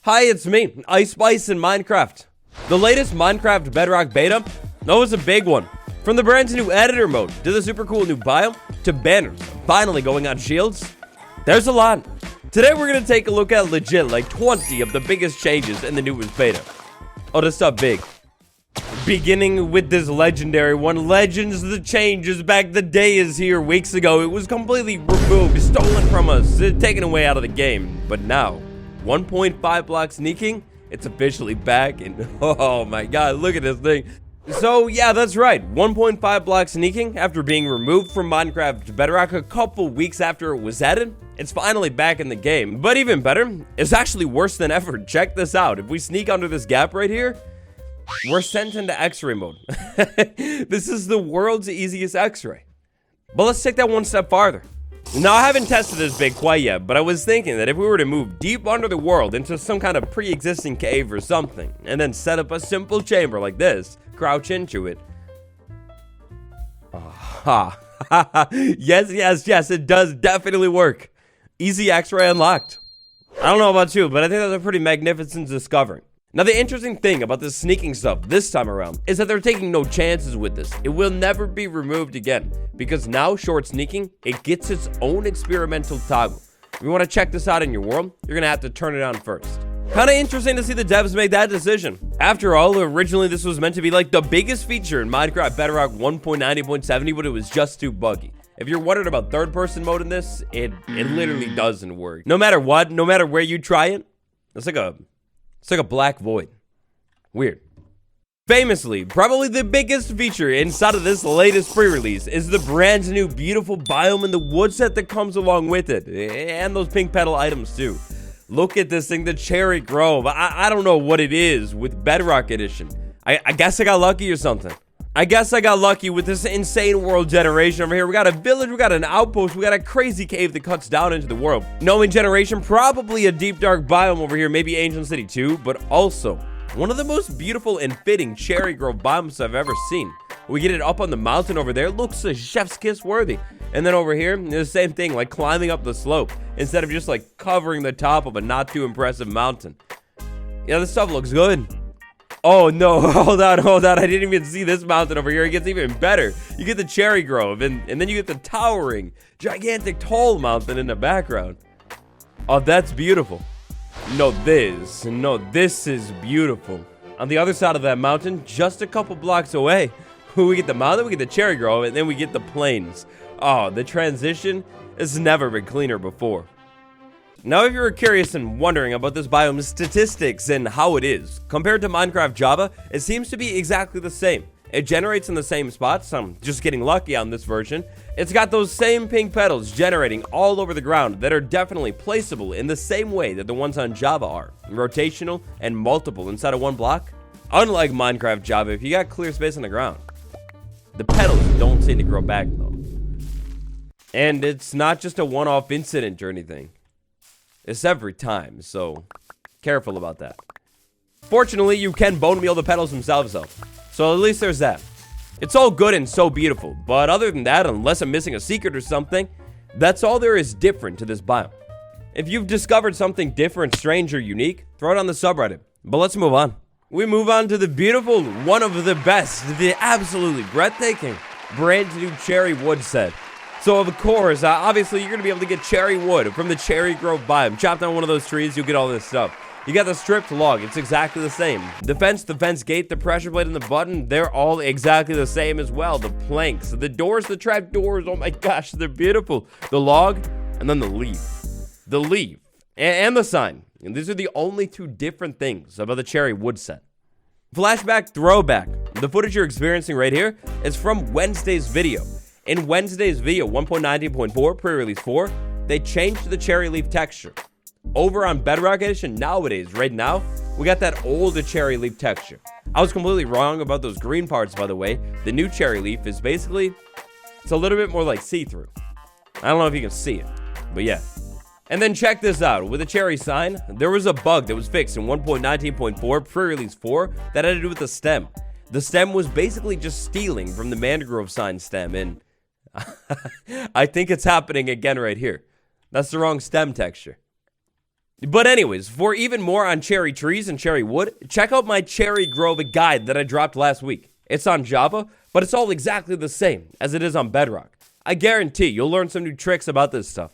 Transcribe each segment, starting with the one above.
Hi, it's me, Ice Spice in Minecraft. The latest Minecraft Bedrock Beta, that was a big one. From the brand new editor mode, to the super cool new biome, to banners finally going on shields. There's a lot. Today we're going to take a look at legit like 20 of the biggest changes in the newest beta. Oh, this stuff big. Beginning with this legendary one, Legends the Changes back the day is here. Weeks ago, it was completely removed, stolen from us, taken away out of the game. But now, 1.5 block sneaking, it's officially back, and oh my god, look at this thing. So yeah, that's right, 1.5 block sneaking, after being removed from Minecraft Bedrock a couple weeks after it was added, it's finally back in the game. But even better, it's actually worse than ever. Check this out. If we sneak under this gap right here, we're sent into X-ray mode. This is the world's easiest X-ray. But let's take that one step farther. Now, I haven't tested this bit quite yet, but I was thinking that if we were to move deep under the world into some kind of pre-existing cave or something, and then set up a simple chamber like this, crouch into it. Aha. Yes, it does definitely work. Easy X-ray unlocked. I don't know about you, but I think that's a pretty magnificent discovery. Now, the interesting thing about this sneaking stuff this time around is that they're taking no chances with this. It will never be removed again, because now short sneaking, it gets its own experimental toggle. If you want to check this out in your world, you're going to have to turn it on first. Kind of interesting to see the devs make that decision. After all, originally this was meant to be like the biggest feature in Minecraft Bedrock 1.90.70, but it was just too buggy. If you're wondering about third-person mode in this, it literally doesn't work. No matter what, no matter where you try it, it's like a black void. Weird. Famously, probably the biggest feature inside of this latest pre-release is the brand new beautiful biome in the wood set that comes along with it. And those pink petal items too. Look at this thing, the Cherry Grove. I don't know what it is with Bedrock Edition. I guess I got lucky or something. I guess I got lucky with this insane world generation over here. We got a village, we got an outpost, we got a crazy cave that cuts down into the world. Knowing generation, probably a deep dark biome over here, maybe Ancient City too, but also one of the most beautiful and fitting Cherry Grove biomes I've ever seen. We get it up on the mountain over there, looks a chef's kiss worthy. And then over here, the same thing, like climbing up the slope, instead of just like covering the top of a not too impressive mountain. Yeah, this stuff looks good. Oh no, hold on, I didn't even see this mountain over here. It gets even better. You get the Cherry Grove, and then you get the towering, gigantic, tall mountain in the background. Oh, that's beautiful. No, this is beautiful. On the other side of that mountain, just a couple blocks away, we get the mountain, we get the Cherry Grove, and then we get the plains. Oh, the transition has never been cleaner before. Now, if you're curious and wondering about this biome's statistics and how it is, compared to Minecraft Java, it seems to be exactly the same. It generates in the same spots. I'm just getting lucky on this version. It's got those same pink petals generating all over the ground that are definitely placeable in the same way that the ones on Java are, rotational and multiple inside of one block. Unlike Minecraft Java, if you got clear space on the ground, the petals don't seem to grow back though. And it's not just a one-off incident or anything. It's every time, so careful about that. Fortunately, you can bone meal the petals themselves though, so at least there's that. It's all good and so beautiful, but other than that, unless I'm missing a secret or something, that's all there is different to this biome. If you've discovered something different, strange, or unique, throw it on the subreddit. But let's move on. We move on to the beautiful, one of the best, the absolutely breathtaking, brand new cherry wood set. So of course, obviously you're going to be able to get cherry wood from the Cherry Grove biome. Chop down one of those trees, you'll get all this stuff. You got the stripped log, it's exactly the same. The fence gate, the pressure plate, and the button, they're all exactly the same as well. The planks, the doors, the trap doors, oh my gosh, they're beautiful. The log, and then the leaf. The leaf, and the sign. And these are the only two different things about the cherry wood set. Flashback, throwback. The footage you're experiencing right here is from Wednesday's video. In Wednesday's video, 1.19.4, pre-release 4, they changed the cherry leaf texture. Over on Bedrock Edition nowadays, right now, we got that old cherry leaf texture. I was completely wrong about those green parts, by the way. The new cherry leaf is basically, it's a little bit more like see-through. I don't know if you can see it, but yeah. And then check this out. With the cherry sign, there was a bug that was fixed in 1.19.4, pre-release 4, that had to do with the stem. The stem was basically just stealing from the mangrove sign stem, and I think it's happening again right here. That's the wrong stem texture. But anyways, for even more on cherry trees and cherry wood, check out my cherry grove guide that I dropped last week. It's on Java, but it's all exactly the same as it is on Bedrock. I guarantee you'll learn some new tricks about this stuff.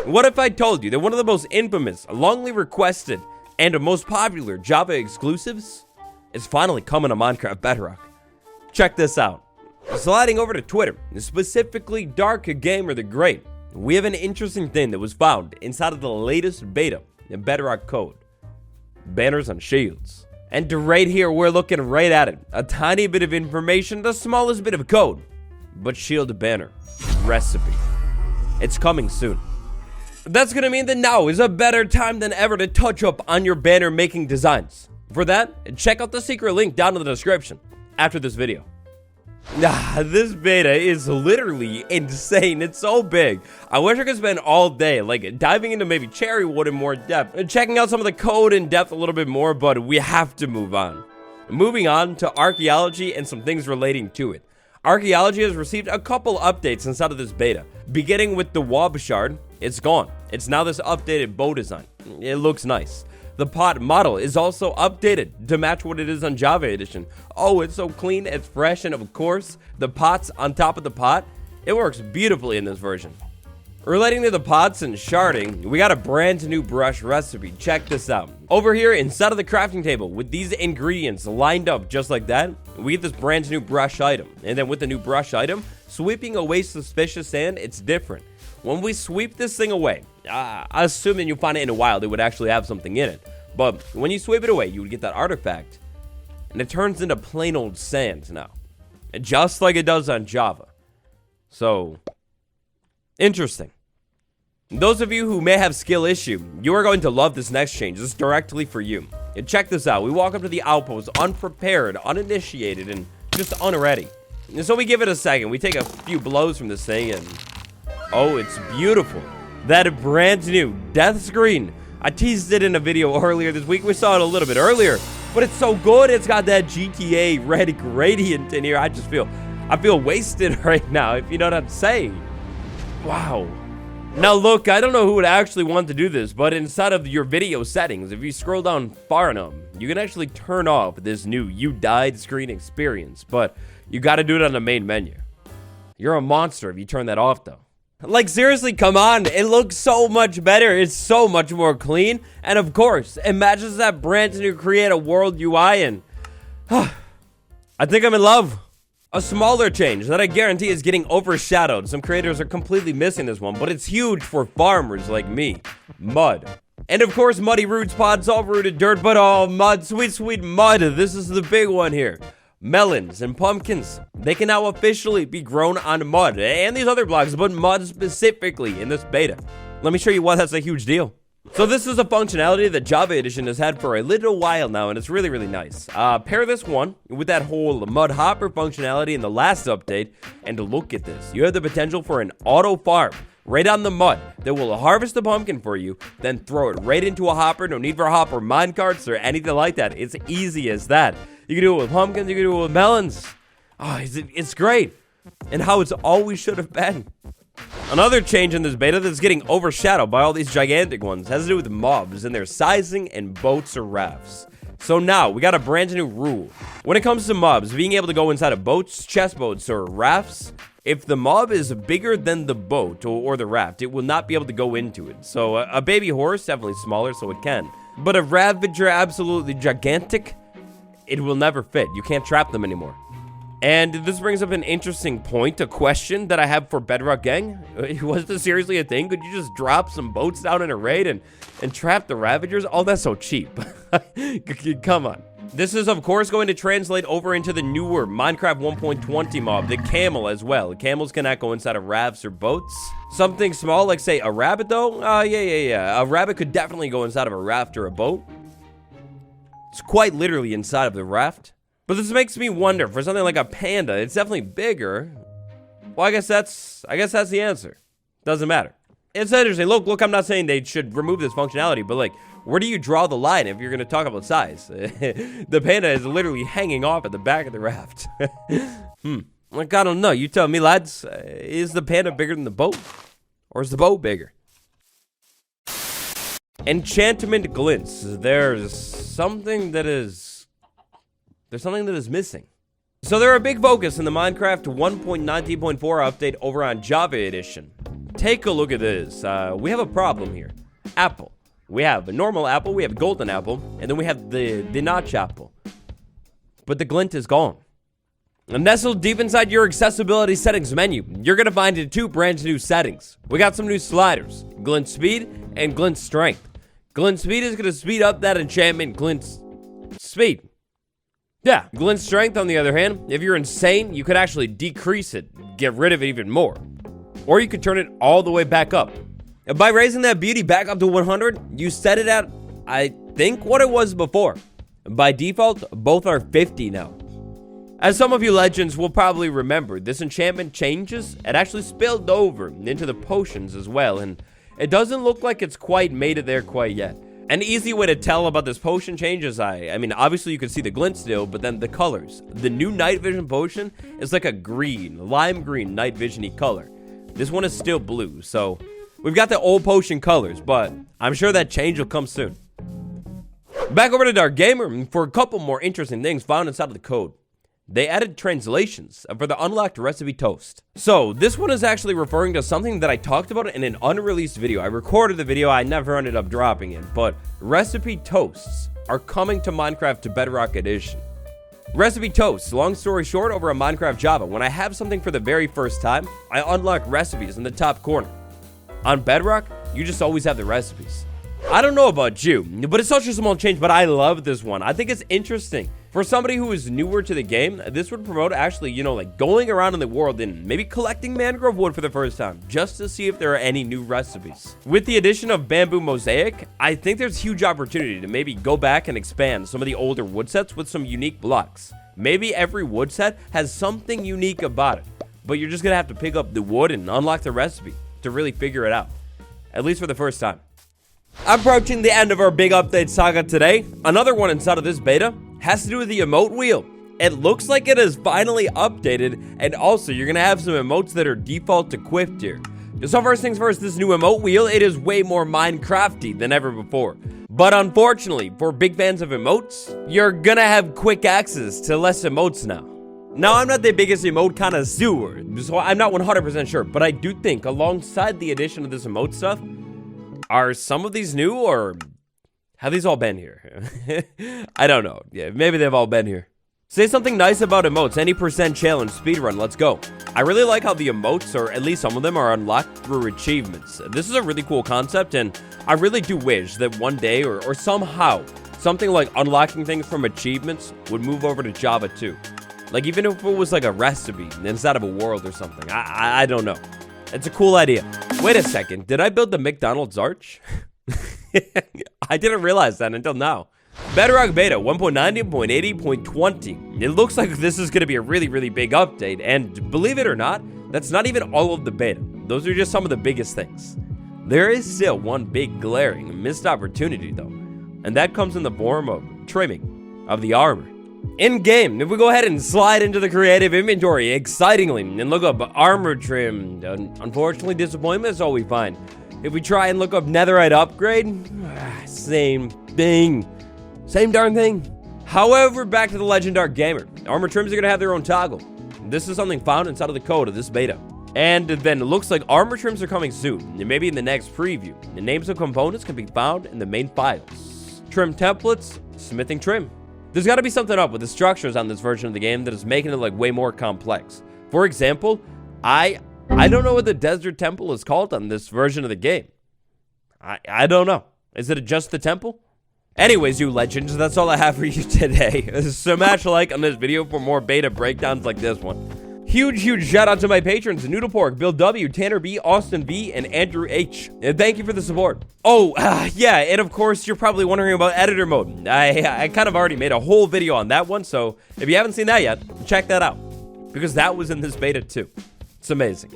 What if I told you that one of the most infamous, longly requested, and most popular Java exclusives is finally coming to Minecraft Bedrock? Check this out. Sliding over to Twitter, specifically Dark Gamer the Great, we have an interesting thing that was found inside of the latest beta in Bedrock code. Banners on shields. And right here, we're looking right at it. A tiny bit of information, the smallest bit of code. But shield banner. Recipe. It's coming soon. That's going to mean that now is a better time than ever to touch up on your banner making designs. For that, check out the secret link down in the description after this video. This beta is literally insane. It's so big. I wish I could spend all day like diving into maybe cherry wood in more depth and checking out some of the code in depth a little bit more, but we have to move on. Moving on to archeology and some things relating to it. Archeology has received a couple updates inside of this beta. Beginning with the wob shard, it's gone. It's now this updated bow design. It looks nice. The pot model is also updated to match what it is on Java Edition. Oh, it's so clean, it's fresh, and of course, the pots on top of the pot, it works beautifully in this version. Relating to the pots and sharding, we got a brand new brush recipe. Check this out. Over here inside of the crafting table, with these ingredients lined up just like that, we get this brand new brush item. And then with the new brush item, sweeping away suspicious sand, it's different. When we sweep this thing away, assuming you find it in a wild, it would actually have something in it. But when you sweep it away, you would get that artifact, and it turns into plain old sand now, just like it does on Java. So, interesting. Those of you who may have skill issue, you are going to love this next change. This is directly for you. And check this out. We walk up to the outpost unprepared, uninitiated, and just unready. And so we give it a second. We take a few blows from this thing, and oh, it's beautiful. That brand new death screen. I teased it in a video earlier this week. We saw it a little bit earlier, but it's so good. It's got that GTA red gradient in here. I feel wasted right now, if you know what I'm saying. Wow. Now look, I don't know who would actually want to do this, but inside of your video settings, if you scroll down far enough, you can actually turn off this new you died screen experience, but you got to do it on the main menu. You're a monster if you turn that off though. Like seriously, come on, it looks so much better, it's so much more clean, and of course, it matches that brand new Create a World UI, and I think I'm in love. A smaller change that I guarantee is getting overshadowed. Some creators are completely missing this one, but it's huge for farmers like me. Mud. And of course, muddy roots, pods, all rooted dirt, but oh, mud, sweet, sweet mud. This is the big one here. Melons and pumpkins, they can now officially be grown on mud and these other blocks, but mud specifically in this beta. Let me show you why that's a huge deal. So this is a functionality that Java Edition has had for a little while now, and it's really, really nice. Pair this one with that whole mud hopper functionality in the last update, and look at this. You have the potential for an auto farm right on the mud that will harvest the pumpkin for you, then throw it right into a hopper. No need for hopper minecarts or anything like that. It's easy as that. You can do it with pumpkins, you can do it with melons. Oh, it's great. And how it's always should have been. Another change in this beta that's getting overshadowed by all these gigantic ones has to do with mobs and their sizing and boats or rafts. So now, we got a brand new rule. When it comes to mobs, being able to go inside of boats, chest boats, or rafts, if the mob is bigger than the boat or the raft, it will not be able to go into it. So a baby horse, definitely smaller, so it can. But a ravager absolutely gigantic, it will never fit. You can't trap them anymore. And this brings up an interesting point, a question that I have for Bedrock Gang. Was this seriously a thing? Could you just drop some boats down in a raid and trap the Ravagers? Oh, that's so cheap. Come on. This is, of course, going to translate over into the newer Minecraft 1.20 mob, the camel as well. Camels cannot go inside of rafts or boats. Something small, like, say, a rabbit, though? Yeah. A rabbit could definitely go inside of a raft or a boat. It's quite literally inside of the raft. But this makes me wonder, for something like a panda, it's definitely bigger. Well, I guess that's the answer. Doesn't matter. It's interesting. Look, I'm not saying they should remove this functionality, but like, where do you draw the line if you're going to talk about size? The panda is literally hanging off at the back of the raft. Like, I don't know. You tell me, lads. Is the panda bigger than the boat? Or is the boat bigger? Enchantment glints. There's something that is missing. So there are a big focus in the Minecraft 1.19.4 update over on Java Edition. Take a look at this. We have a problem here. Apple. We have a normal apple, we have a golden apple, and then we have the notch apple. But the glint is gone. And nestled deep inside your accessibility settings menu, you're gonna find two brand new settings. We got some new sliders, glint speed and glint strength. Glint speed is gonna speed up that enchantment glint speed. Yeah, glint strength on the other hand, if you're insane, you could actually decrease it, get rid of it even more. Or you could turn it all the way back up. And by raising that beauty back up to 100, you set it at, I think, what it was before. By default, both are 50 now. As some of you legends will probably remember, this enchantment changes. It actually spilled over into the potions as well, and it doesn't look like it's quite made it there quite yet. An easy way to tell about this potion change is, I mean, obviously you can see the glint still, but then the colors. The new night vision potion is like a green, lime green night vision-y color. This one is still blue, so we've got the old potion colors, but I'm sure that change will come soon. Back over to Dark Gamer for a couple more interesting things found inside of the code. They added translations for the unlocked recipe toast. So this one is actually referring to something that I talked about in an unreleased video. I recorded the video, I never ended up dropping it, but recipe toasts are coming to Minecraft to Bedrock Edition. Recipe toasts, long story short, over on Minecraft Java, when I have something for the very first time, I unlock recipes in the top corner. On Bedrock, you just always have the recipes. I don't know about you, but it's such a small change, but I love this one. I think it's interesting. For somebody who is newer to the game, this would promote actually, you know, like going around in the world and maybe collecting mangrove wood for the first time, just to see if there are any new recipes. With the addition of bamboo mosaic, I think there's huge opportunity to maybe go back and expand some of the older wood sets with some unique blocks. Maybe every wood set has something unique about it, but you're just gonna have to pick up the wood and unlock the recipe to really figure it out, at least for the first time. Approaching the end of our big update saga today, another one inside of this beta has to do with the emote wheel. It looks like it is finally updated, and also you're gonna have some emotes that are default equipped here. So first things first, this new emote wheel, it is way more Minecrafty than ever before. But unfortunately, for big fans of emotes, you're gonna have quick access to less emotes now. Now, I'm not the biggest emote connoisseur, so I'm not 100% sure, but I do think alongside the addition of this emote stuff, are some of these new, or have these all been here? I don't know. Yeah, maybe they've all been here. Say something nice about emotes. Any percent challenge, speedrun, let's go. I really like how the emotes, or at least some of them, are unlocked through achievements. This is a really cool concept, and I really do wish that one day, or somehow, something like unlocking things from achievements would move over to Java too. Like, even if it was like a recipe instead of a world or something. I don't know. It's a cool idea. Wait a second, did I build the McDonald's arch? I didn't realize that until now. Bedrock Beta 1.90.80.20. It looks like this is going to be a really, really big update, and believe it or not, that's not even all of the beta. Those are just some of the biggest things. There is still one big glaring missed opportunity though, and that comes in the form of trimming of the armor. In game, if we go ahead and slide into the creative inventory excitingly and look up armor trim, unfortunately disappointment is all we find. If we try and look up netherite upgrade, same thing. Same darn thing. However, back to the Legendary Gamer. Armor trims are going to have their own toggle. This is something found inside of the code of this beta. And then it looks like armor trims are coming soon, maybe in the next preview. The names of components can be found in the main files. Trim templates, smithing trim. There's got to be something up with the structures on this version of the game that is making it like way more complex. For example, I don't know what the desert temple is called on this version of the game. I don't know. Is it just the temple? Anyways, you legends, that's all I have for you today. Smash a like on this video for more beta breakdowns like this one. Huge shout out to my patrons, Noodlepork, Bill W, Tanner B, Austin V, and Andrew H. And thank you for the support. Oh, yeah, and of course, you're probably wondering about editor mode. I kind of already made a whole video on that one, so if you haven't seen that yet, check that out. Because that was in this beta too. It's amazing.